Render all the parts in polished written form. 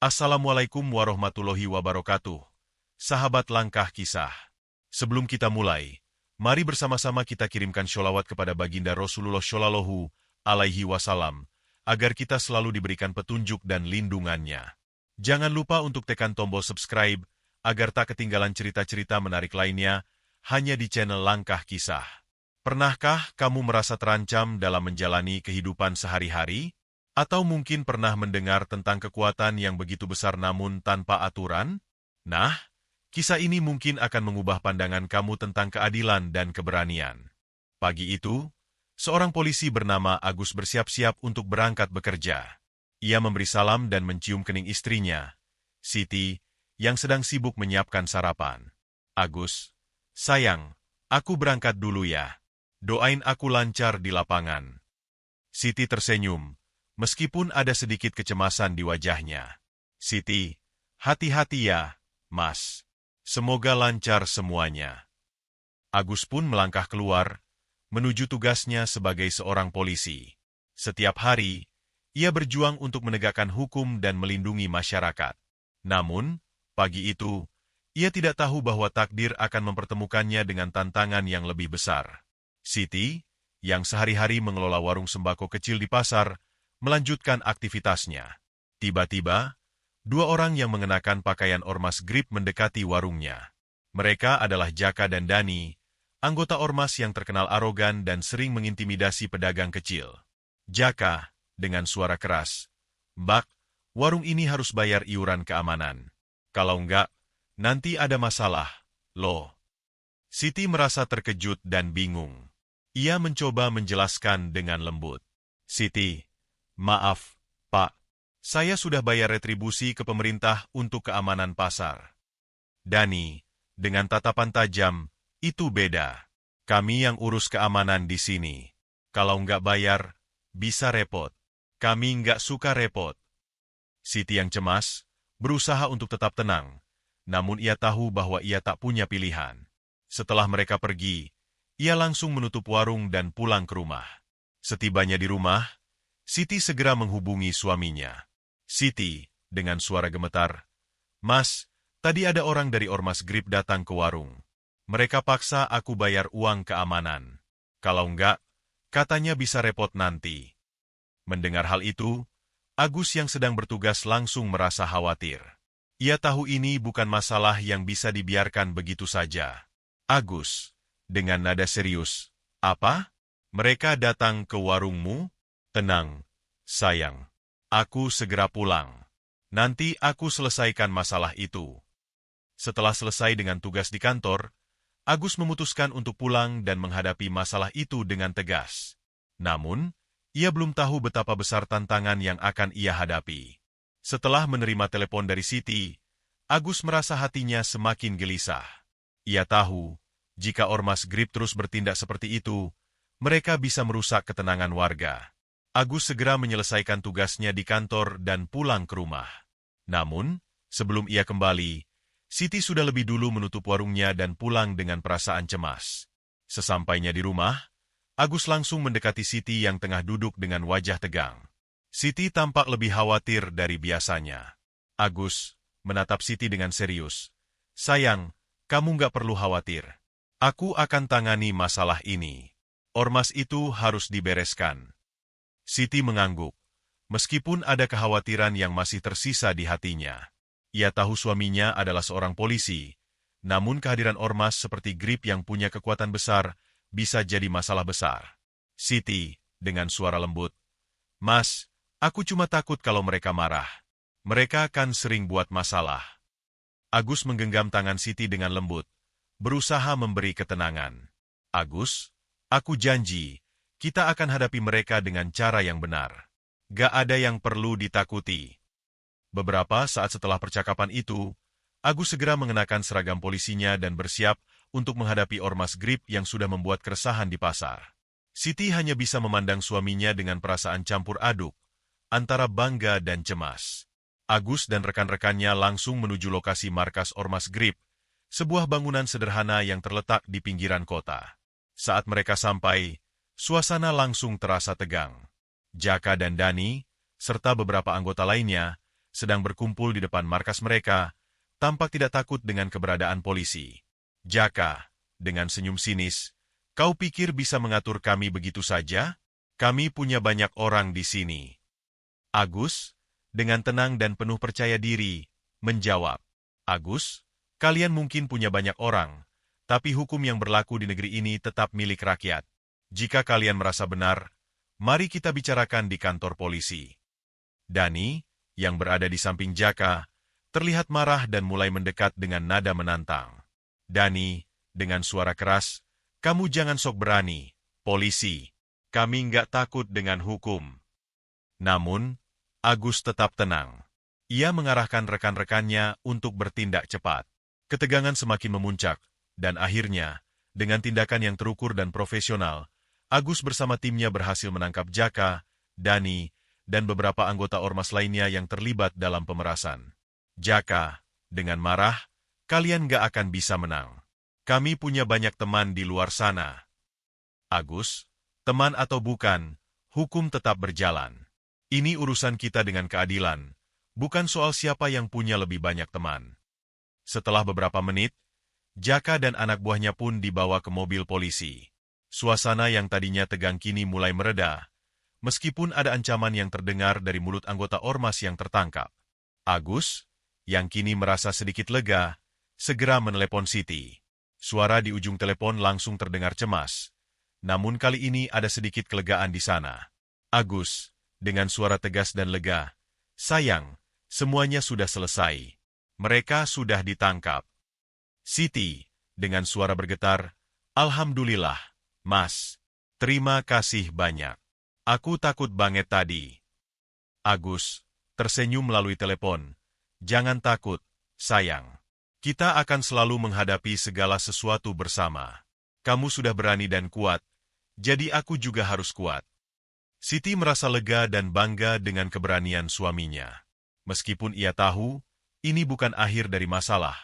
Assalamualaikum warahmatullahi wabarakatuh. Sahabat Langkah Kisah. Sebelum kita mulai, mari bersama-sama kita kirimkan sholawat kepada baginda Rasulullah Shallallahu Alaihi Wasallam, agar kita selalu diberikan petunjuk dan lindungannya. Jangan lupa untuk tekan tombol subscribe, agar tak ketinggalan cerita-cerita menarik lainnya, hanya di channel Langkah Kisah. Pernahkah kamu merasa terancam dalam menjalani kehidupan sehari-hari? Atau mungkin pernah mendengar tentang kekuatan yang begitu besar namun tanpa aturan? Nah, kisah ini mungkin akan mengubah pandangan kamu tentang keadilan dan keberanian. Pagi itu, seorang polisi bernama Agus bersiap-siap untuk berangkat bekerja. Ia memberi salam dan mencium kening istrinya, Siti, yang sedang sibuk menyiapkan sarapan. Agus, sayang, aku berangkat dulu ya. Doain aku lancar di lapangan. Siti tersenyum, meskipun ada sedikit kecemasan di wajahnya. Siti, hati-hati ya, Mas. Semoga lancar semuanya. Agus pun melangkah keluar, menuju tugasnya sebagai seorang polisi. Setiap hari, ia berjuang untuk menegakkan hukum dan melindungi masyarakat. Namun, pagi itu, ia tidak tahu bahwa takdir akan mempertemukannya dengan tantangan yang lebih besar. Siti, yang sehari-hari mengelola warung sembako kecil di pasar, melanjutkan aktivitasnya. Tiba-tiba, dua orang yang mengenakan pakaian ormas Grip mendekati warungnya. Mereka adalah Jaka dan Dani, anggota ormas yang terkenal arogan dan sering mengintimidasi pedagang kecil. Jaka, dengan suara keras, "Mbak, warung ini harus bayar iuran keamanan. Kalau enggak, nanti ada masalah, loh." Siti merasa terkejut dan bingung. Ia mencoba menjelaskan dengan lembut. "Siti, maaf, Pak. Saya sudah bayar retribusi ke pemerintah untuk keamanan pasar." Dani, dengan tatapan tajam, "Itu beda. Kami yang urus keamanan di sini. Kalau nggak bayar, bisa repot. Kami nggak suka repot." Siti yang cemas, berusaha untuk tetap tenang, namun ia tahu bahwa ia tak punya pilihan. Setelah mereka pergi, ia langsung menutup warung dan pulang ke rumah. Setibanya di rumah, Siti segera menghubungi suaminya. "Siti," dengan suara gemetar, "Mas, tadi ada orang dari ormas Grip datang ke warung. Mereka paksa aku bayar uang keamanan. Kalau enggak, katanya bisa repot nanti." Mendengar hal itu, Agus yang sedang bertugas langsung merasa khawatir. Ia tahu ini bukan masalah yang bisa dibiarkan begitu saja. "Agus," dengan nada serius, "apa? Mereka datang ke warungmu?" "Tenang, sayang. Aku segera pulang. Nanti aku selesaikan masalah itu." Setelah selesai dengan tugas di kantor, Agus memutuskan untuk pulang dan menghadapi masalah itu dengan tegas. Namun, ia belum tahu betapa besar tantangan yang akan ia hadapi. Setelah menerima telepon dari Siti, Agus merasa hatinya semakin gelisah. Ia tahu, jika ormas Grip terus bertindak seperti itu, mereka bisa merusak ketenangan warga. Agus segera menyelesaikan tugasnya di kantor dan pulang ke rumah. Namun, sebelum ia kembali, Siti sudah lebih dulu menutup warungnya dan pulang dengan perasaan cemas. Sesampainya di rumah, Agus langsung mendekati Siti yang tengah duduk dengan wajah tegang. Siti tampak lebih khawatir dari biasanya. Agus menatap Siti dengan serius. "Sayang, kamu nggak perlu khawatir. Aku akan tangani masalah ini. Ormas itu harus dibereskan." Siti mengangguk, meskipun ada kekhawatiran yang masih tersisa di hatinya. Ia tahu suaminya adalah seorang polisi, namun kehadiran ormas seperti Grip yang punya kekuatan besar bisa jadi masalah besar. Siti, dengan suara lembut, "Mas, aku cuma takut kalau mereka marah. Mereka akan sering buat masalah." Agus menggenggam tangan Siti dengan lembut, berusaha memberi ketenangan. "Agus, aku janji, kita akan hadapi mereka dengan cara yang benar. Gak ada yang perlu ditakuti." Beberapa saat setelah percakapan itu, Agus segera mengenakan seragam polisinya dan bersiap untuk menghadapi ormas Grip yang sudah membuat keresahan di pasar. Siti hanya bisa memandang suaminya dengan perasaan campur aduk, antara bangga dan cemas. Agus dan rekan-rekannya langsung menuju lokasi markas ormas Grip, sebuah bangunan sederhana yang terletak di pinggiran kota. Saat mereka sampai, suasana langsung terasa tegang. Jaka dan Dani, serta beberapa anggota lainnya, sedang berkumpul di depan markas mereka, tampak tidak takut dengan keberadaan polisi. Jaka, dengan senyum sinis, kau pikir bisa mengatur kami begitu saja? Kami punya banyak orang di sini. Agus, dengan tenang dan penuh percaya diri, menjawab. Agus, kalian mungkin punya banyak orang, tapi hukum yang berlaku di negeri ini tetap milik rakyat. Jika kalian merasa benar, mari kita bicarakan di kantor polisi. Dani, yang berada di samping Jaka, terlihat marah dan mulai mendekat dengan nada menantang. Dani, dengan suara keras, kamu jangan sok berani, polisi. Kami nggak takut dengan hukum. Namun, Agus tetap tenang. Ia mengarahkan rekan-rekannya untuk bertindak cepat. Ketegangan semakin memuncak, dan akhirnya, dengan tindakan yang terukur dan profesional, Agus bersama timnya berhasil menangkap Jaka, Dani, dan beberapa anggota ormas lainnya yang terlibat dalam pemerasan. Jaka, dengan marah, kalian nggak akan bisa menang. Kami punya banyak teman di luar sana. Agus, teman atau bukan, hukum tetap berjalan. Ini urusan kita dengan keadilan, bukan soal siapa yang punya lebih banyak teman. Setelah beberapa menit, Jaka dan anak buahnya pun dibawa ke mobil polisi. Suasana yang tadinya tegang kini mulai mereda, meskipun ada ancaman yang terdengar dari mulut anggota ormas yang tertangkap. Agus, yang kini merasa sedikit lega, segera menelepon Siti. Suara di ujung telepon langsung terdengar cemas. Namun kali ini ada sedikit kelegaan di sana. Agus, dengan suara tegas dan lega, sayang, semuanya sudah selesai. Mereka sudah ditangkap. Siti, dengan suara bergetar, Alhamdulillah, Mas. Terima kasih banyak. Aku takut banget tadi. Agus, tersenyum melalui telepon. Jangan takut, sayang. Kita akan selalu menghadapi segala sesuatu bersama. Kamu sudah berani dan kuat, jadi aku juga harus kuat. Siti merasa lega dan bangga dengan keberanian suaminya. Meskipun ia tahu, ini bukan akhir dari masalah,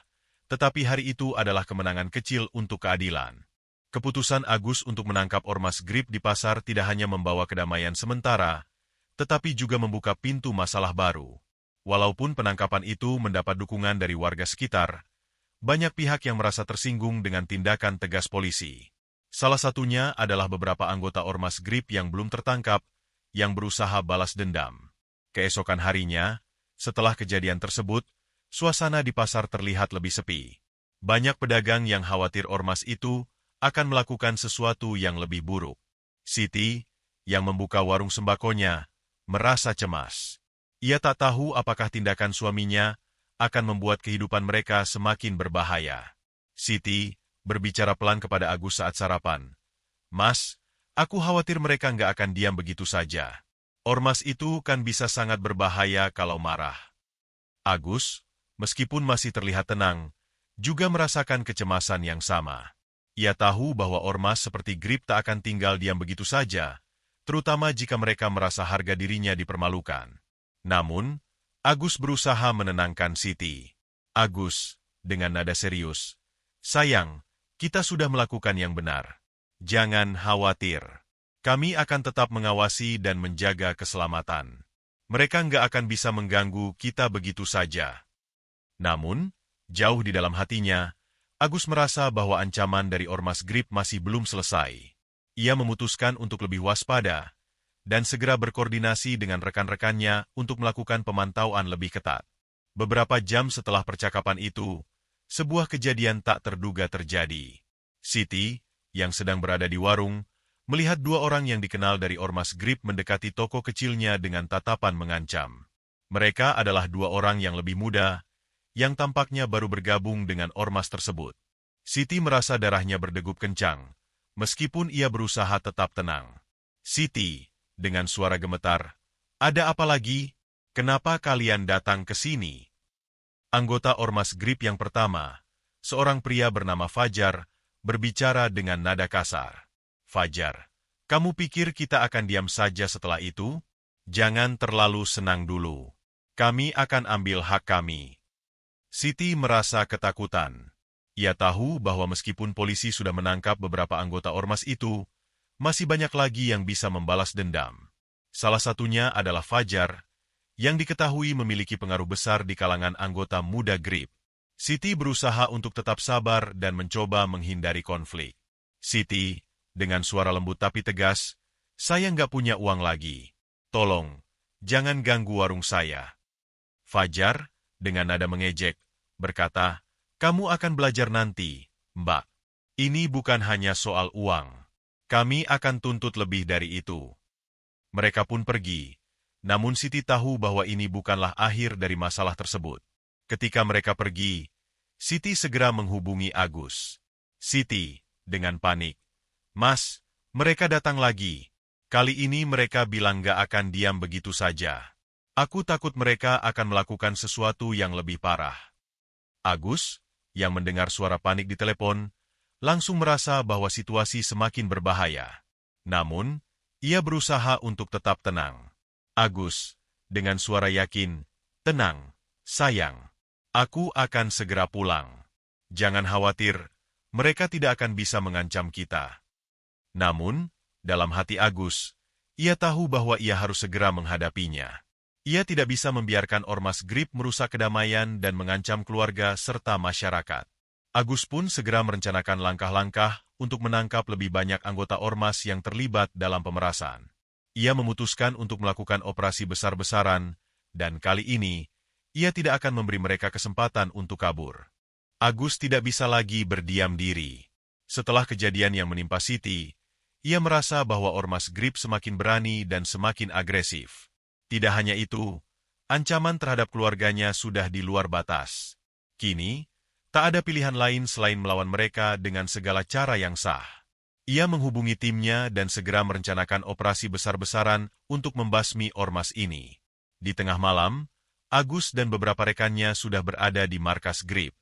tetapi hari itu adalah kemenangan kecil untuk keadilan. Keputusan Agus untuk menangkap ormas Grip di pasar tidak hanya membawa kedamaian sementara, tetapi juga membuka pintu masalah baru. Walaupun penangkapan itu mendapat dukungan dari warga sekitar, banyak pihak yang merasa tersinggung dengan tindakan tegas polisi. Salah satunya adalah beberapa anggota ormas Grip yang belum tertangkap, yang berusaha balas dendam. Keesokan harinya, setelah kejadian tersebut, suasana di pasar terlihat lebih sepi. Banyak pedagang yang khawatir ormas itu akan melakukan sesuatu yang lebih buruk. Siti, yang membuka warung sembakonya, merasa cemas. Ia tak tahu apakah tindakan suaminya akan membuat kehidupan mereka semakin berbahaya. Siti berbicara pelan kepada Agus saat sarapan. Mas, aku khawatir mereka nggak akan diam begitu saja. Ormas itu kan bisa sangat berbahaya kalau marah. Agus, meskipun masih terlihat tenang, juga merasakan kecemasan yang sama. Ia tahu bahwa ormas seperti Grip tak akan tinggal diam begitu saja, terutama jika mereka merasa harga dirinya dipermalukan. Namun, Agus berusaha menenangkan Siti. Agus, dengan nada serius, sayang, kita sudah melakukan yang benar. Jangan khawatir. Kami akan tetap mengawasi dan menjaga keselamatan. Mereka nggak akan bisa mengganggu kita begitu saja. Namun, jauh di dalam hatinya, Agus merasa bahwa ancaman dari ormas Grip masih belum selesai. Ia memutuskan untuk lebih waspada dan segera berkoordinasi dengan rekan-rekannya untuk melakukan pemantauan lebih ketat. Beberapa jam setelah percakapan itu, sebuah kejadian tak terduga terjadi. Siti, yang sedang berada di warung, melihat dua orang yang dikenal dari ormas Grip mendekati toko kecilnya dengan tatapan mengancam. Mereka adalah dua orang yang lebih muda, yang tampaknya baru bergabung dengan ormas tersebut. Siti merasa darahnya berdegup kencang, meskipun ia berusaha tetap tenang. Siti, dengan suara gemetar, "Ada apa lagi? Kenapa kalian datang ke sini?" Anggota ormas Grip yang pertama, seorang pria bernama Fajar, berbicara dengan nada kasar. "Fajar, kamu pikir kita akan diam saja setelah itu? Jangan terlalu senang dulu. Kami akan ambil hak kami." Siti merasa ketakutan. Ia tahu bahwa meskipun polisi sudah menangkap beberapa anggota ormas itu, masih banyak lagi yang bisa membalas dendam. Salah satunya adalah Fajar, yang diketahui memiliki pengaruh besar di kalangan anggota muda GRIP. Siti berusaha untuk tetap sabar dan mencoba menghindari konflik. Siti, dengan suara lembut tapi tegas, "Saya nggak punya uang lagi. Tolong, jangan ganggu warung saya." Fajar, dengan nada mengejek, berkata, "Kamu akan belajar nanti, Mbak. Ini bukan hanya soal uang. Kami akan tuntut lebih dari itu." Mereka pun pergi, namun Siti tahu bahwa ini bukanlah akhir dari masalah tersebut. Ketika mereka pergi, Siti segera menghubungi Agus. Siti, dengan panik, "Mas, mereka datang lagi. Kali ini mereka bilang gak akan diam begitu saja. Aku takut mereka akan melakukan sesuatu yang lebih parah." Agus, yang mendengar suara panik di telepon, langsung merasa bahwa situasi semakin berbahaya. Namun, ia berusaha untuk tetap tenang. Agus, dengan suara yakin, "Tenang, sayang. Aku akan segera pulang. Jangan khawatir, mereka tidak akan bisa mengancam kita." Namun, dalam hati Agus, ia tahu bahwa ia harus segera menghadapinya. Ia tidak bisa membiarkan ormas GRIP merusak kedamaian dan mengancam keluarga serta masyarakat. Agus pun segera merencanakan langkah-langkah untuk menangkap lebih banyak anggota ormas yang terlibat dalam pemerasan. Ia memutuskan untuk melakukan operasi besar-besaran, dan kali ini, ia tidak akan memberi mereka kesempatan untuk kabur. Agus tidak bisa lagi berdiam diri. Setelah kejadian yang menimpa Siti, ia merasa bahwa ormas GRIP semakin berani dan semakin agresif. Tidak hanya itu, ancaman terhadap keluarganya sudah di luar batas. Kini, tak ada pilihan lain selain melawan mereka dengan segala cara yang sah. Ia menghubungi timnya dan segera merencanakan operasi besar-besaran untuk membasmi ormas ini. Di tengah malam, Agus dan beberapa rekannya sudah berada di markas GRIP.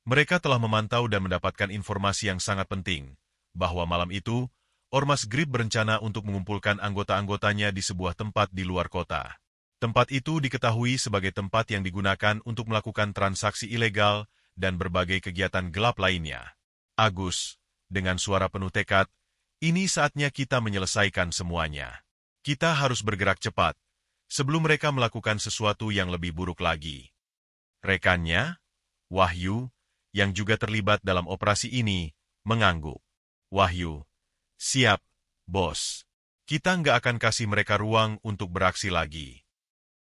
Mereka telah memantau dan mendapatkan informasi yang sangat penting, bahwa malam itu, ormas GRIP berencana untuk mengumpulkan anggota-anggotanya di sebuah tempat di luar kota. Tempat itu diketahui sebagai tempat yang digunakan untuk melakukan transaksi ilegal dan berbagai kegiatan gelap lainnya. Agus, dengan suara penuh tekad, "Ini saatnya kita menyelesaikan semuanya. Kita harus bergerak cepat, sebelum mereka melakukan sesuatu yang lebih buruk lagi." Rekannya, Wahyu, yang juga terlibat dalam operasi ini, mengangguk. "Wahyu, siap, bos. Kita nggak akan kasih mereka ruang untuk beraksi lagi."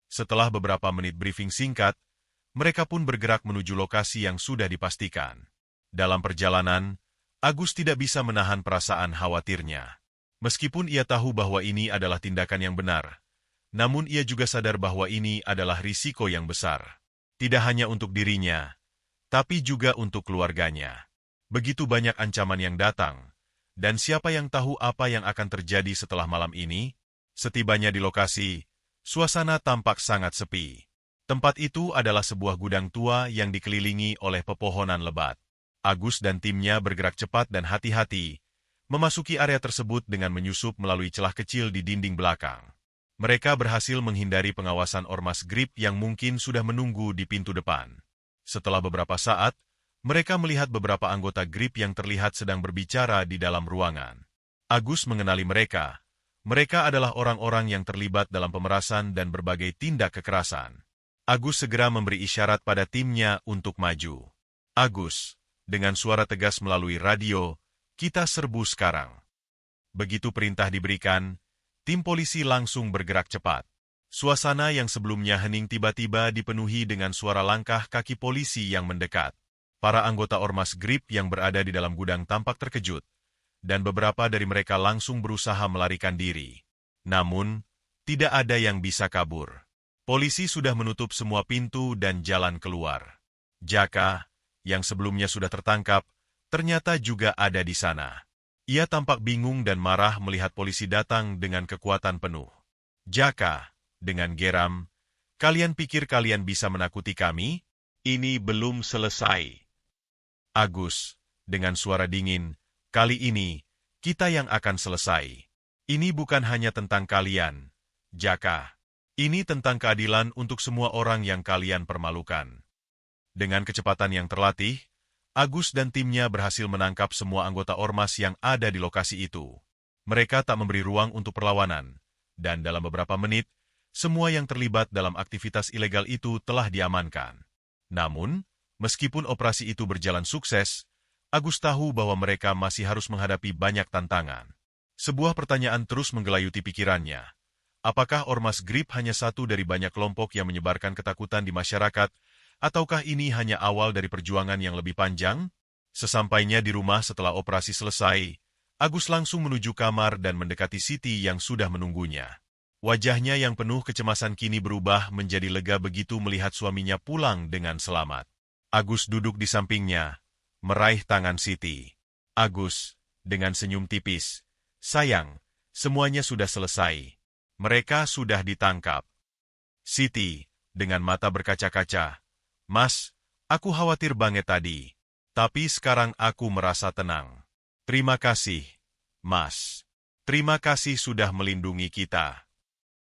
Setelah beberapa menit briefing singkat, mereka pun bergerak menuju lokasi yang sudah dipastikan. Dalam perjalanan, Agus tidak bisa menahan perasaan khawatirnya. Meskipun ia tahu bahwa ini adalah tindakan yang benar, namun ia juga sadar bahwa ini adalah risiko yang besar. Tidak hanya untuk dirinya, tapi juga untuk keluarganya. Begitu banyak ancaman yang datang, dan siapa yang tahu apa yang akan terjadi setelah malam ini? Setibanya di lokasi, suasana tampak sangat sepi. Tempat itu adalah sebuah gudang tua yang dikelilingi oleh pepohonan lebat. Agus dan timnya bergerak cepat dan hati-hati, memasuki area tersebut dengan menyusup melalui celah kecil di dinding belakang. Mereka berhasil menghindari pengawasan ormas GRIP yang mungkin sudah menunggu di pintu depan. Setelah beberapa saat, mereka melihat beberapa anggota GRIP yang terlihat sedang berbicara di dalam ruangan. Agus mengenali mereka. Mereka adalah orang-orang yang terlibat dalam pemerasan dan berbagai tindak kekerasan. Agus segera memberi isyarat pada timnya untuk maju. "Agus," dengan suara tegas melalui radio, "kita serbu sekarang." Begitu perintah diberikan, tim polisi langsung bergerak cepat. Suasana yang sebelumnya hening tiba-tiba dipenuhi dengan suara langkah kaki polisi yang mendekat. Para anggota ormas GRIP yang berada di dalam gudang tampak terkejut, dan beberapa dari mereka langsung berusaha melarikan diri. Namun, tidak ada yang bisa kabur. Polisi sudah menutup semua pintu dan jalan keluar. Jaka, yang sebelumnya sudah tertangkap, ternyata juga ada di sana. Ia tampak bingung dan marah melihat polisi datang dengan kekuatan penuh. "Jaka," dengan geram, "kalian pikir kalian bisa menakuti kami? Ini belum selesai." Agus, dengan suara dingin, "Kali ini, kita yang akan selesai. Ini bukan hanya tentang kalian, Jaka. Ini tentang keadilan untuk semua orang yang kalian permalukan." Dengan kecepatan yang terlatih, Agus dan timnya berhasil menangkap semua anggota ormas yang ada di lokasi itu. Mereka tak memberi ruang untuk perlawanan, dan dalam beberapa menit, semua yang terlibat dalam aktivitas ilegal itu telah diamankan. Namun, meskipun operasi itu berjalan sukses, Agus tahu bahwa mereka masih harus menghadapi banyak tantangan. Sebuah pertanyaan terus menggelayuti pikirannya. Apakah Ormas GRIP hanya satu dari banyak kelompok yang menyebarkan ketakutan di masyarakat, ataukah ini hanya awal dari perjuangan yang lebih panjang? Sesampainya di rumah setelah operasi selesai, Agus langsung menuju kamar dan mendekati Siti yang sudah menunggunya. Wajahnya yang penuh kecemasan kini berubah menjadi lega begitu melihat suaminya pulang dengan selamat. Agus duduk di sampingnya, meraih tangan Siti. Agus, dengan senyum tipis, "Sayang, semuanya sudah selesai. Mereka sudah ditangkap." Siti, dengan mata berkaca-kaca, "Mas, aku khawatir banget tadi. Tapi sekarang aku merasa tenang. Terima kasih, Mas. Terima kasih sudah melindungi kita."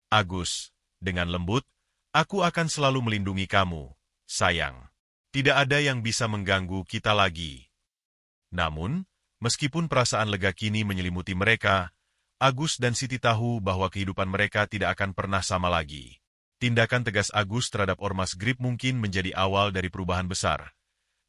Agus, dengan lembut, "Aku akan selalu melindungi kamu, sayang. Tidak ada yang bisa mengganggu kita lagi." Namun, meskipun perasaan lega kini menyelimuti mereka, Agus dan Siti tahu bahwa kehidupan mereka tidak akan pernah sama lagi. Tindakan tegas Agus terhadap Ormas GRIP mungkin menjadi awal dari perubahan besar.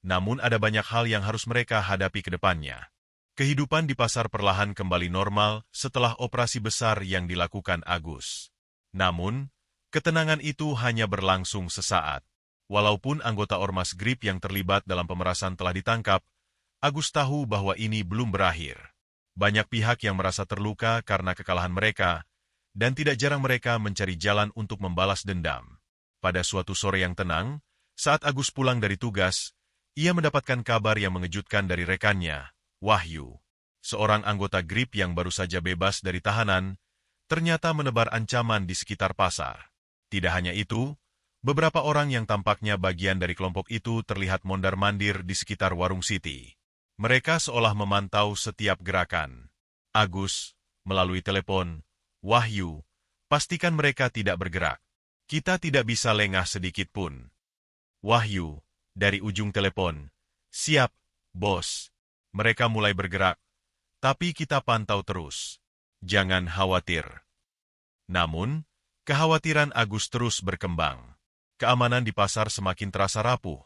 Namun ada banyak hal yang harus mereka hadapi ke depannya. Kehidupan di pasar perlahan kembali normal setelah operasi besar yang dilakukan Agus. Namun, ketenangan itu hanya berlangsung sesaat. Walaupun anggota Ormas GRIP yang terlibat dalam pemerasan telah ditangkap, Agus tahu bahwa ini belum berakhir. Banyak pihak yang merasa terluka karena kekalahan mereka, dan tidak jarang mereka mencari jalan untuk membalas dendam. Pada suatu sore yang tenang, saat Agus pulang dari tugas, ia mendapatkan kabar yang mengejutkan dari rekannya, Wahyu. Seorang anggota GRIP yang baru saja bebas dari tahanan, ternyata menebar ancaman di sekitar pasar. Tidak hanya itu, beberapa orang yang tampaknya bagian dari kelompok itu terlihat mondar-mandir di sekitar warung Siti. Mereka seolah memantau setiap gerakan. Agus, melalui telepon, "Wahyu, pastikan mereka tidak bergerak. Kita tidak bisa lengah sedikit pun." Wahyu, dari ujung telepon, "Siap, bos. Mereka mulai bergerak, tapi kita pantau terus. Jangan khawatir." Namun, kekhawatiran Agus terus berkembang. Keamanan di pasar semakin terasa rapuh,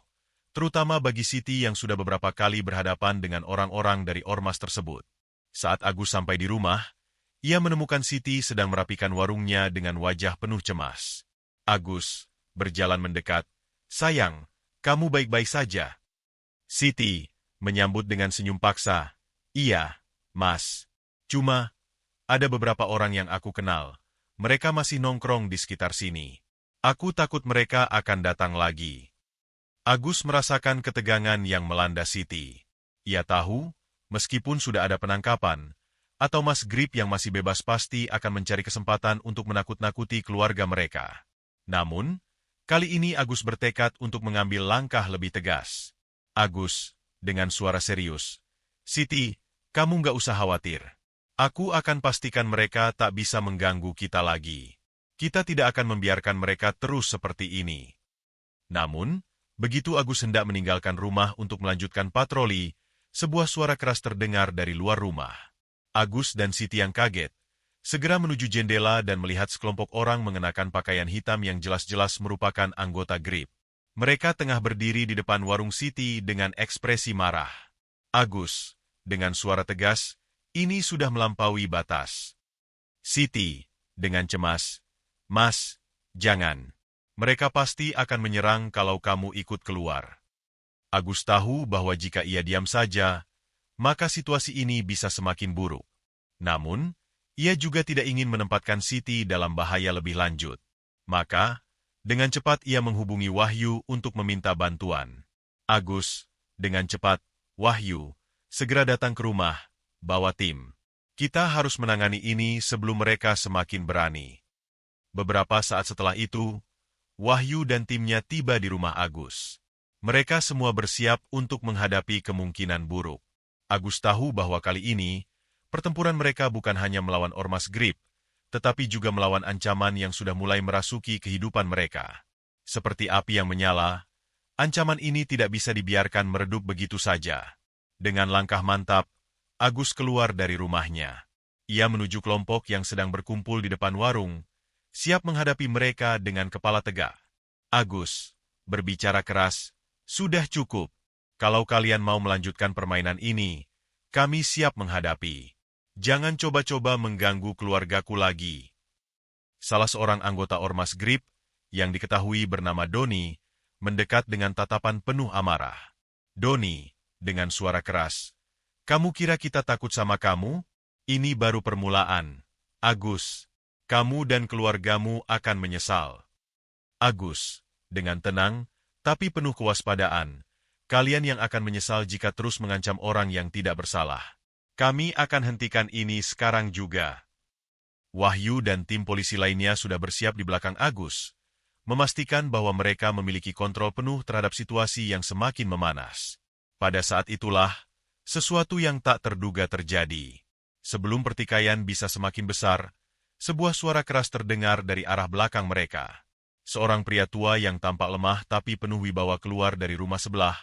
terutama bagi Siti yang sudah beberapa kali berhadapan dengan orang-orang dari ormas tersebut. Saat Agus sampai di rumah, ia menemukan Siti sedang merapikan warungnya dengan wajah penuh cemas. Agus berjalan mendekat, "Sayang, kamu baik-baik saja?" Siti menyambut dengan senyum paksa, "Iya, Mas. Cuma, ada beberapa orang yang aku kenal. Mereka masih nongkrong di sekitar sini. Aku takut mereka akan datang lagi." Agus merasakan ketegangan yang melanda Siti. Ia tahu, meskipun sudah ada penangkapan, atau Mas GRIP yang masih bebas pasti akan mencari kesempatan untuk menakut-nakuti keluarga mereka. Namun, kali ini Agus bertekad untuk mengambil langkah lebih tegas. Agus, dengan suara serius, "Siti, kamu nggak usah khawatir. Aku akan pastikan mereka tak bisa mengganggu kita lagi. Kita tidak akan membiarkan mereka terus seperti ini." Namun, begitu Agus hendak meninggalkan rumah untuk melanjutkan patroli, sebuah suara keras terdengar dari luar rumah. Agus dan Siti yang kaget, segera menuju jendela dan melihat sekelompok orang mengenakan pakaian hitam yang jelas-jelas merupakan anggota GRIP. Mereka tengah berdiri di depan warung Siti dengan ekspresi marah. Agus, dengan suara tegas, "Ini sudah melampaui batas." Siti, dengan cemas, "Mas, jangan. Mereka pasti akan menyerang kalau kamu ikut keluar." Agus tahu bahwa jika ia diam saja, maka situasi ini bisa semakin buruk. Namun, ia juga tidak ingin menempatkan Siti dalam bahaya lebih lanjut. Maka, dengan cepat ia menghubungi Wahyu untuk meminta bantuan. Agus, dengan cepat, "Wahyu, segera datang ke rumah, bawa tim. Kita harus menangani ini sebelum mereka semakin berani." Beberapa saat setelah itu, Wahyu dan timnya tiba di rumah Agus. Mereka semua bersiap untuk menghadapi kemungkinan buruk. Agus tahu bahwa kali ini, pertempuran mereka bukan hanya melawan Ormas GRIP, tetapi juga melawan ancaman yang sudah mulai merasuki kehidupan mereka. Seperti api yang menyala, ancaman ini tidak bisa dibiarkan meredup begitu saja. Dengan langkah mantap, Agus keluar dari rumahnya. Ia menuju kelompok yang sedang berkumpul di depan warung, siap menghadapi mereka dengan kepala tegak. Agus berbicara keras, "Sudah cukup. Kalau kalian mau melanjutkan permainan ini, kami siap menghadapi. Jangan coba-coba mengganggu keluargaku lagi." Salah seorang anggota Ormas Grip, yang diketahui bernama Doni, mendekat dengan tatapan penuh amarah. Doni, dengan suara keras, "Kamu kira kita takut sama kamu? Ini baru permulaan. Agus, kamu dan keluargamu akan menyesal." Agus, dengan tenang, tapi penuh kewaspadaan, "Kalian yang akan menyesal jika terus mengancam orang yang tidak bersalah. Kami akan hentikan ini sekarang juga." Wahyu dan tim polisi lainnya sudah bersiap di belakang Agus, memastikan bahwa mereka memiliki kontrol penuh terhadap situasi yang semakin memanas. Pada saat itulah, sesuatu yang tak terduga terjadi. Sebelum pertikaian bisa semakin besar, sebuah suara keras terdengar dari arah belakang mereka. Seorang pria tua yang tampak lemah tapi penuh wibawa keluar dari rumah sebelah,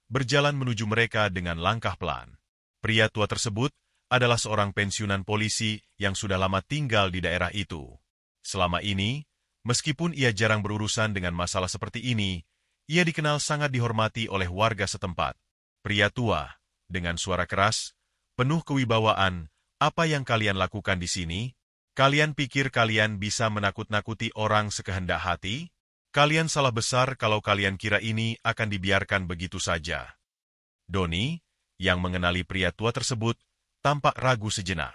berjalan menuju mereka dengan langkah pelan. Pria tua tersebut adalah seorang pensiunan polisi yang sudah lama tinggal di daerah itu. Selama ini, meskipun ia jarang berurusan dengan masalah seperti ini, ia dikenal sangat dihormati oleh warga setempat. Pria tua, dengan suara keras, penuh kewibawaan, "Apa yang kalian lakukan di sini? Kalian pikir kalian bisa menakut-nakuti orang sekehendak hati? Kalian salah besar kalau kalian kira ini akan dibiarkan begitu saja." Doni, yang mengenali pria tua tersebut, tampak ragu sejenak.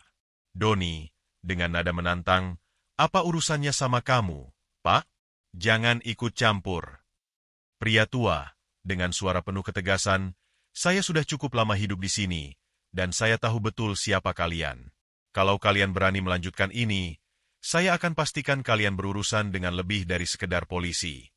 Doni, dengan nada menantang, "Apa urusannya sama kamu, Pak? Jangan ikut campur." Pria tua, dengan suara penuh ketegasan, "Saya sudah cukup lama hidup di sini, dan saya tahu betul siapa kalian. Kalau kalian berani melanjutkan ini, saya akan pastikan kalian berurusan dengan lebih dari sekedar polisi."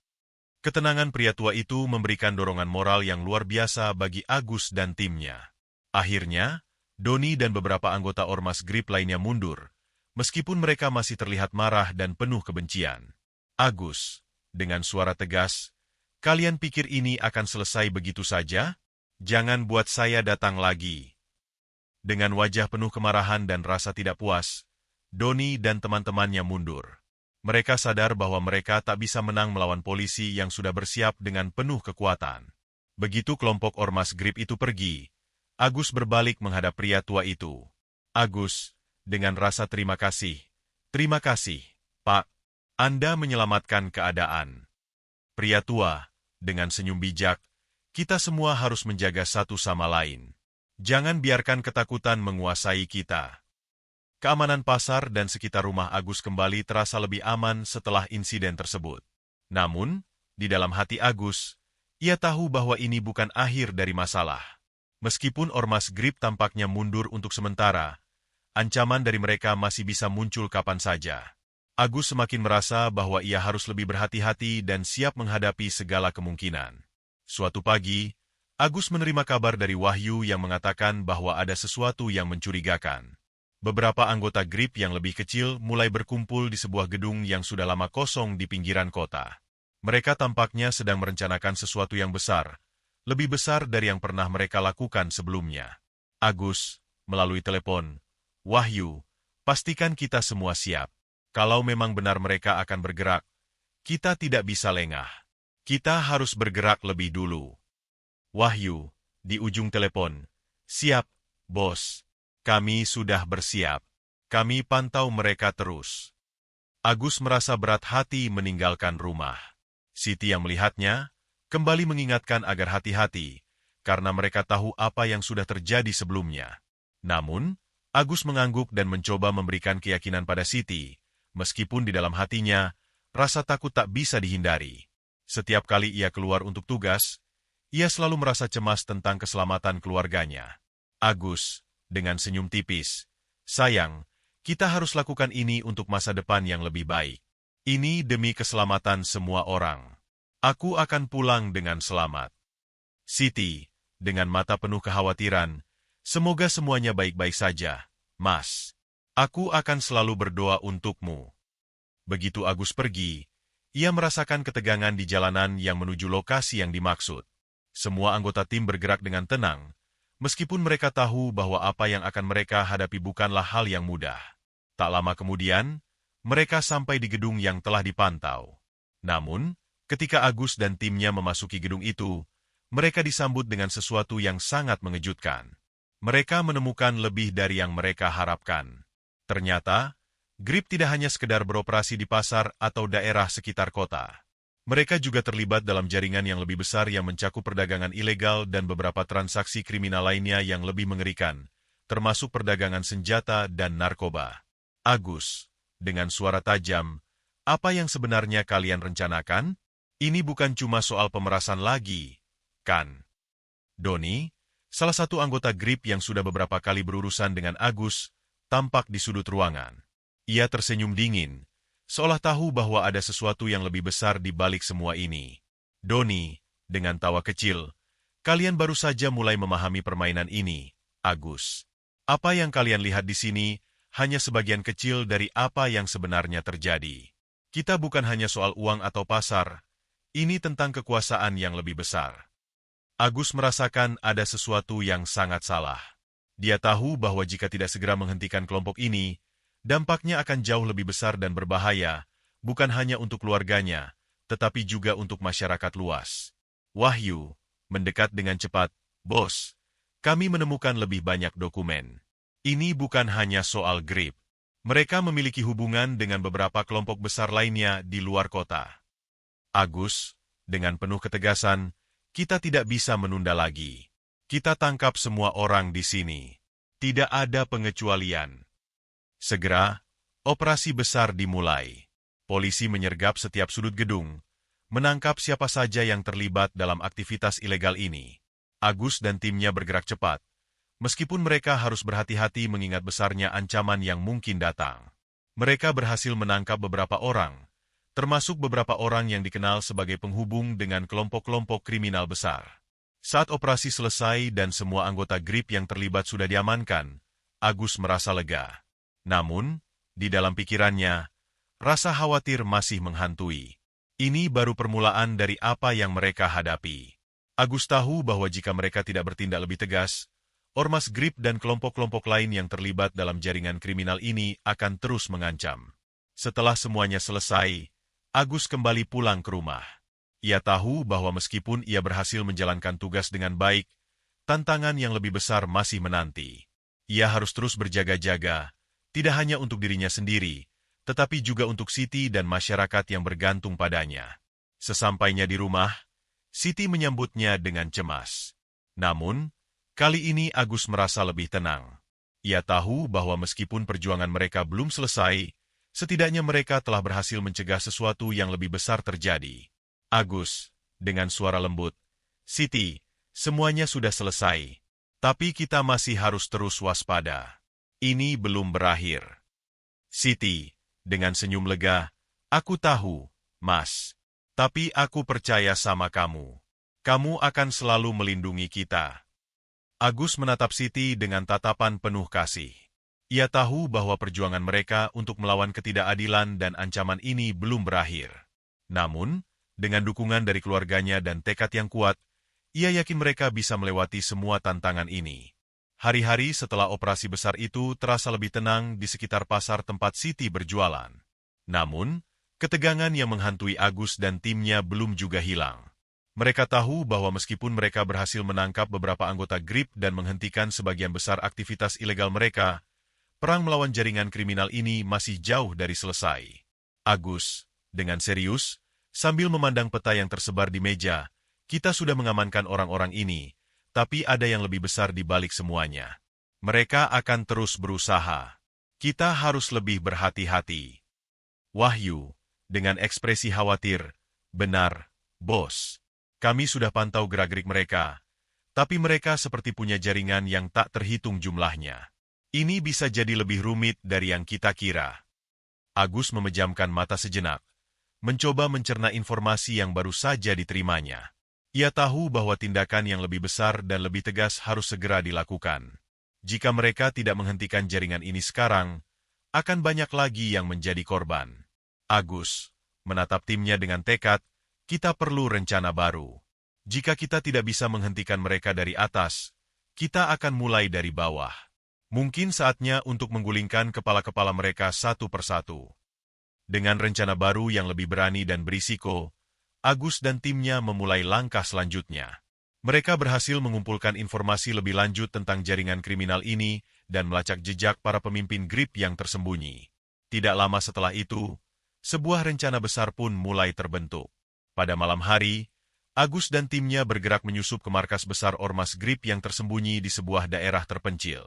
Ketenangan pria tua itu memberikan dorongan moral yang luar biasa bagi Agus dan timnya. Akhirnya, Doni dan beberapa anggota Ormas Grip lainnya mundur, meskipun mereka masih terlihat marah dan penuh kebencian. Agus, dengan suara tegas, "Kalian pikir ini akan selesai begitu saja? Jangan buat saya datang lagi." Dengan wajah penuh kemarahan dan rasa tidak puas, Doni dan teman-temannya mundur. Mereka sadar bahwa mereka tak bisa menang melawan polisi yang sudah bersiap dengan penuh kekuatan. Begitu kelompok Ormas Grip itu pergi, Agus berbalik menghadap pria tua itu. "Agus, dengan rasa terima kasih. Terima kasih, Pak. Anda menyelamatkan keadaan." Pria tua, dengan senyum bijak, "Kita semua harus menjaga satu sama lain. Jangan biarkan ketakutan menguasai kita." Keamanan pasar dan sekitar rumah Agus kembali terasa lebih aman setelah insiden tersebut. Namun, di dalam hati Agus, ia tahu bahwa ini bukan akhir dari masalah. Meskipun Ormas Grip tampaknya mundur untuk sementara, ancaman dari mereka masih bisa muncul kapan saja. Agus semakin merasa bahwa ia harus lebih berhati-hati dan siap menghadapi segala kemungkinan. Suatu pagi, Agus menerima kabar dari Wahyu yang mengatakan bahwa ada sesuatu yang mencurigakan. Beberapa anggota Grip yang lebih kecil mulai berkumpul di sebuah gedung yang sudah lama kosong di pinggiran kota. Mereka tampaknya sedang merencanakan sesuatu yang besar, lebih besar dari yang pernah mereka lakukan sebelumnya. Agus, melalui telepon, "Wahyu, pastikan kita semua siap. Kalau memang benar mereka akan bergerak, kita tidak bisa lengah. Kita harus bergerak lebih dulu." Wahyu, di ujung telepon, "Siap, bos. Kami sudah bersiap. Kami pantau mereka terus." Agus merasa berat hati meninggalkan rumah. Siti yang melihatnya, kembali mengingatkan agar hati-hati, karena mereka tahu apa yang sudah terjadi sebelumnya. Namun, Agus mengangguk dan mencoba memberikan keyakinan pada Siti, meskipun di dalam hatinya, rasa takut tak bisa dihindari. Setiap kali ia keluar untuk tugas, ia selalu merasa cemas tentang keselamatan keluarganya. Agus, dengan senyum tipis, "Sayang, kita harus lakukan ini untuk masa depan yang lebih baik. Ini demi keselamatan semua orang. Aku akan pulang dengan selamat." Siti, dengan mata penuh kekhawatiran, "Semoga semuanya baik-baik saja, Mas. Aku akan selalu berdoa untukmu." Begitu Agus pergi, ia merasakan ketegangan di jalanan yang menuju lokasi yang dimaksud. Semua anggota tim bergerak dengan tenang, meskipun mereka tahu bahwa apa yang akan mereka hadapi bukanlah hal yang mudah. Tak lama kemudian, mereka sampai di gedung yang telah dipantau. Namun, ketika Agus dan timnya memasuki gedung itu, mereka disambut dengan sesuatu yang sangat mengejutkan. Mereka menemukan lebih dari yang mereka harapkan. Ternyata, Grip tidak hanya sekedar beroperasi di pasar atau daerah sekitar kota. Mereka juga terlibat dalam jaringan yang lebih besar yang mencakup perdagangan ilegal dan beberapa transaksi kriminal lainnya yang lebih mengerikan, termasuk perdagangan senjata dan narkoba. Agus, dengan suara tajam, apa yang sebenarnya kalian rencanakan? Ini bukan cuma soal pemerasan lagi, kan? Doni, salah satu anggota Grip yang sudah beberapa kali berurusan dengan Agus, tampak di sudut ruangan. Ia tersenyum dingin, seolah tahu bahwa ada sesuatu yang lebih besar di balik semua ini. Doni, dengan tawa kecil, kalian baru saja mulai memahami permainan ini, Agus. Apa yang kalian lihat di sini hanya sebagian kecil dari apa yang sebenarnya terjadi. Kita bukan hanya soal uang atau pasar, ini tentang kekuasaan yang lebih besar. Agus merasakan ada sesuatu yang sangat salah. Dia tahu bahwa jika tidak segera menghentikan kelompok ini, dampaknya akan jauh lebih besar dan berbahaya, bukan hanya untuk keluarganya, tetapi juga untuk masyarakat luas. Wahyu, mendekat dengan cepat, Bos. Kami menemukan lebih banyak dokumen. Ini bukan hanya soal Grip. Mereka memiliki hubungan dengan beberapa kelompok besar lainnya di luar kota. Agus, dengan penuh ketegasan, kita tidak bisa menunda lagi. Kita tangkap semua orang di sini. Tidak ada pengecualian. Segera, operasi besar dimulai. Polisi menyergap setiap sudut gedung, menangkap siapa saja yang terlibat dalam aktivitas ilegal ini. Agus dan timnya bergerak cepat, meskipun mereka harus berhati-hati mengingat besarnya ancaman yang mungkin datang. Mereka berhasil menangkap beberapa orang, termasuk beberapa orang yang dikenal sebagai penghubung dengan kelompok-kelompok kriminal besar. Saat operasi selesai dan semua anggota Grip yang terlibat sudah diamankan, Agus merasa lega. Namun, di dalam pikirannya, rasa khawatir masih menghantui. Ini baru permulaan dari apa yang mereka hadapi. Agus tahu bahwa jika mereka tidak bertindak lebih tegas, ormas Grip dan kelompok-kelompok lain yang terlibat dalam jaringan kriminal ini akan terus mengancam. Setelah semuanya selesai, Agus kembali pulang ke rumah. Ia tahu bahwa meskipun ia berhasil menjalankan tugas dengan baik, tantangan yang lebih besar masih menanti. Ia harus terus berjaga-jaga, tidak hanya untuk dirinya sendiri, tetapi juga untuk Siti dan masyarakat yang bergantung padanya. Sesampainya di rumah, Siti menyambutnya dengan cemas. Namun, kali ini Agus merasa lebih tenang. Ia tahu bahwa meskipun perjuangan mereka belum selesai, setidaknya mereka telah berhasil mencegah sesuatu yang lebih besar terjadi. Agus, dengan suara lembut, Siti, semuanya sudah selesai, tapi kita masih harus terus waspada. Ini belum berakhir. Siti, dengan senyum lega, aku tahu, Mas. Tapi aku percaya sama kamu. Kamu akan selalu melindungi kita. Agus menatap Siti dengan tatapan penuh kasih. Ia tahu bahwa perjuangan mereka untuk melawan ketidakadilan dan ancaman ini belum berakhir. Namun, dengan dukungan dari keluarganya dan tekad yang kuat, ia yakin mereka bisa melewati semua tantangan ini. Hari-hari setelah operasi besar itu terasa lebih tenang di sekitar pasar tempat Siti berjualan. Namun, ketegangan yang menghantui Agus dan timnya belum juga hilang. Mereka tahu bahwa meskipun mereka berhasil menangkap beberapa anggota Grip dan menghentikan sebagian besar aktivitas ilegal mereka, perang melawan jaringan kriminal ini masih jauh dari selesai. Agus, dengan serius, sambil memandang peta yang tersebar di meja, kita sudah mengamankan orang-orang ini, tapi ada yang lebih besar di balik semuanya. Mereka akan terus berusaha. Kita harus lebih berhati-hati. Wahyu, dengan ekspresi khawatir, benar, Bos. Kami sudah pantau gerak-gerik mereka, tapi mereka seperti punya jaringan yang tak terhitung jumlahnya. Ini bisa jadi lebih rumit dari yang kita kira. Agus memejamkan mata sejenak, mencoba mencerna informasi yang baru saja diterimanya. Ia tahu bahwa tindakan yang lebih besar dan lebih tegas harus segera dilakukan. Jika mereka tidak menghentikan jaringan ini sekarang, akan banyak lagi yang menjadi korban. Agus menatap timnya dengan tekad, kita perlu rencana baru. Jika kita tidak bisa menghentikan mereka dari atas, kita akan mulai dari bawah. Mungkin saatnya untuk menggulingkan kepala-kepala mereka satu persatu. Dengan rencana baru yang lebih berani dan berisiko, Agus dan timnya memulai langkah selanjutnya. Mereka berhasil mengumpulkan informasi lebih lanjut tentang jaringan kriminal ini dan melacak jejak para pemimpin GRIP yang tersembunyi. Tidak lama setelah itu, sebuah rencana besar pun mulai terbentuk. Pada malam hari, Agus dan timnya bergerak menyusup ke markas besar Ormas GRIP yang tersembunyi di sebuah daerah terpencil.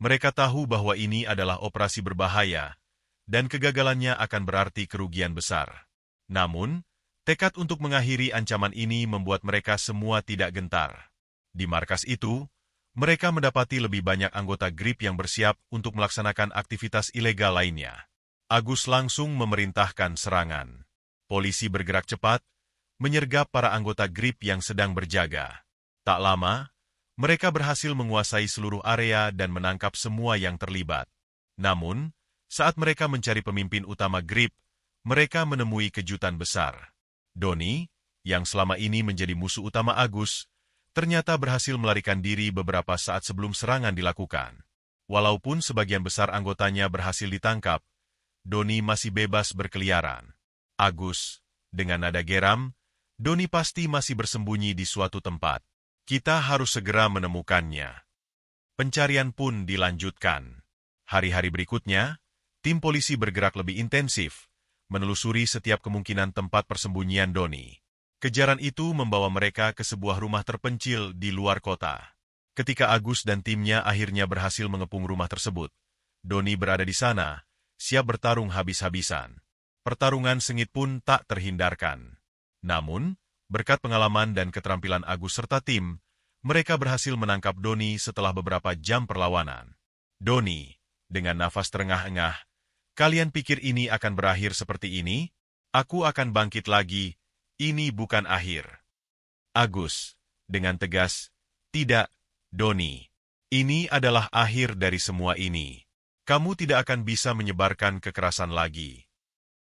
Mereka tahu bahwa ini adalah operasi berbahaya, dan kegagalannya akan berarti kerugian besar. Namun, tekad untuk mengakhiri ancaman ini membuat mereka semua tidak gentar. Di markas itu, mereka mendapati lebih banyak anggota GRIP yang bersiap untuk melaksanakan aktivitas ilegal lainnya. Agus langsung memerintahkan serangan. Polisi bergerak cepat, menyergap para anggota GRIP yang sedang berjaga. Tak lama, mereka berhasil menguasai seluruh area dan menangkap semua yang terlibat. Namun, saat mereka mencari pemimpin utama GRIP, mereka menemui kejutan besar. Doni, yang selama ini menjadi musuh utama Agus, ternyata berhasil melarikan diri beberapa saat sebelum serangan dilakukan. Walaupun sebagian besar anggotanya berhasil ditangkap, Doni masih bebas berkeliaran. Agus, dengan nada geram, Doni pasti masih bersembunyi di suatu tempat. Kita harus segera menemukannya. Pencarian pun dilanjutkan. Hari-hari berikutnya, tim polisi bergerak lebih intensif, menelusuri setiap kemungkinan tempat persembunyian Doni. Kejaran itu membawa mereka ke sebuah rumah terpencil di luar kota. Ketika Agus dan timnya akhirnya berhasil mengepung rumah tersebut, Doni berada di sana, siap bertarung habis-habisan. Pertarungan sengit pun tak terhindarkan. Namun, berkat pengalaman dan keterampilan Agus serta tim, mereka berhasil menangkap Doni setelah beberapa jam perlawanan. Doni, dengan nafas terengah-engah, "Kalian pikir ini akan berakhir seperti ini? Aku akan bangkit lagi. Ini bukan akhir." Agus, dengan tegas, "Tidak, Doni. Ini adalah akhir dari semua ini. Kamu tidak akan bisa menyebarkan kekerasan lagi."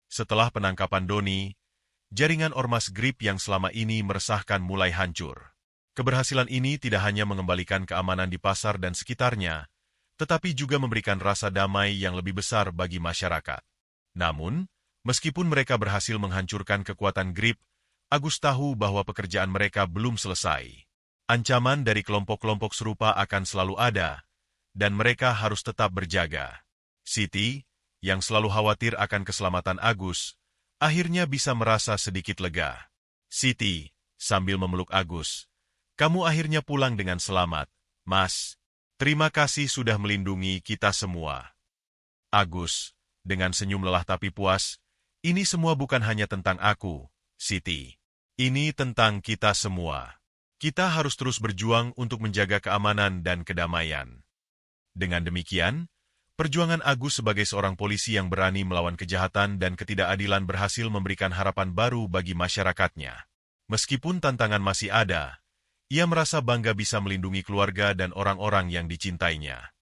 Setelah penangkapan Doni, jaringan Ormas GRIP yang selama ini meresahkan mulai hancur. Keberhasilan ini tidak hanya mengembalikan keamanan di pasar dan sekitarnya, tetapi juga memberikan rasa damai yang lebih besar bagi masyarakat. Namun, meskipun mereka berhasil menghancurkan kekuatan GRIP, Agus tahu bahwa pekerjaan mereka belum selesai. Ancaman dari kelompok-kelompok serupa akan selalu ada, dan mereka harus tetap berjaga. Siti, yang selalu khawatir akan keselamatan Agus, akhirnya bisa merasa sedikit lega. "Siti," sambil memeluk Agus, "kamu akhirnya pulang dengan selamat, Mas. Terima kasih sudah melindungi kita semua." Agus, dengan senyum lelah tapi puas, "Ini semua bukan hanya tentang aku, Siti. Ini tentang kita semua. Kita harus terus berjuang untuk menjaga keamanan dan kedamaian." Dengan demikian, perjuangan Agus sebagai seorang polisi yang berani melawan kejahatan dan ketidakadilan berhasil memberikan harapan baru bagi masyarakatnya. Meskipun tantangan masih ada, ia merasa bangga bisa melindungi keluarga dan orang-orang yang dicintainya.